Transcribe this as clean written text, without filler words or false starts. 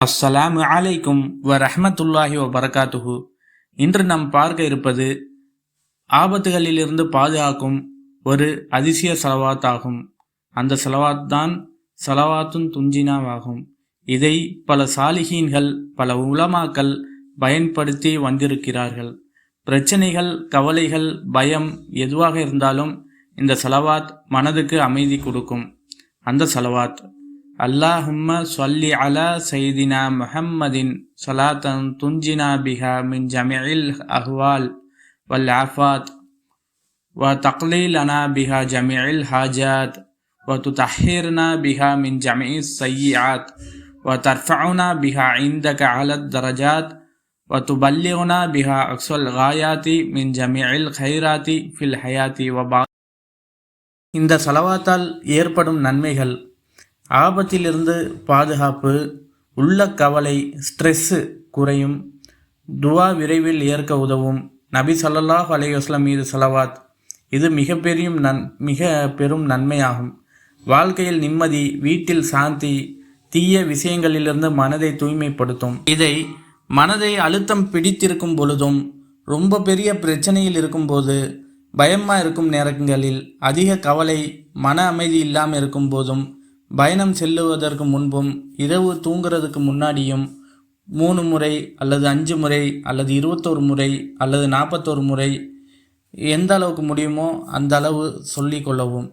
அஸ்ஸலாமு அலைக்கும் வரஹ்மத்துல்லாஹி வபரகாத்துஹு. இன்று நாம் பார்க்க இருப்பது ஆபத்துகளிலிருந்து பாதுகாக்கும் ஒரு அதிசய சலவாத் ஆகும். அந்த சலவாத் தான் சலவாத்துன் துஞ்சினாவாகும். இதை பல சாலிஹீன்கள், பல உலமாக்கள் பயன்படுத்தி வந்திருக்கிறார்கள். பிரச்சனைகள், கவலைகள், பயம் எதுவாக இருந்தாலும் இந்த சலவாத் மனதுக்கு அமைதி கொடுக்கும். அந்த சலவாத் அல்லாஹும்ம ஸல்லி அலா சையிதினா முஹம்மதின் ஸலாத்தன் துஞ்சினா பிஹா மின் ஜமீஇல் அஹ்வால் வல் ஆஃபாத் வ தக்லீலனா பிஹா ஜமீஇல் ஹாஜாத் வ துதஹிர்னா பிஹா மின் ஜமீஇஸ் ஸய்யிஆத் வ தர்ஃபஉனா பிஹா இந்தக அலத் தரஜாத் வ துபல்லிகுனா பிஹா அக்ஸல் காயாத்தி மின் ஜமீஇல் கைராத்தி ஃபில் ஹயாத்தி வ. இந்த சலவாத்தால் ஏற்படும் நன்மைகள்: ஆபத்திலிருந்து பாதுகாப்பு, உள்ள கவலை, ஸ்ட்ரெஸ்ஸு குறையும், துவா விரைவில் ஏற்க உதவும். நபி ஸல்லல்லாஹு அலைஹி வஸல்லம் மீது ஸலவாத். இது மிக பெரும் நன்மையாகும். வாழ்க்கையில் நிம்மதி, வீட்டில் சாந்தி, தீய விஷயங்களிலிருந்து மனதை தூய்மைப்படுத்தும். இதை மனதை அழுத்தம் பிடித்திருக்கும் பொழுதும், ரொம்ப பெரிய பிரச்சனையில் இருக்கும்போது, பயமாக இருக்கும் நேரங்களில், அதிக கவலை, மன அமைதி இல்லாமல் இருக்கும் போதும், பயணம் செல்லுவதற்கு முன்பும், இரவு தூங்குறதுக்கு முன்னாடியும் 3 முறை அல்லது 5 முறை அல்லது 21 முறை அல்லது 41 முறை எந்த அளவுக்கு முடியுமோ அந்த அளவு சொல்லிக் கொள்ளவும்.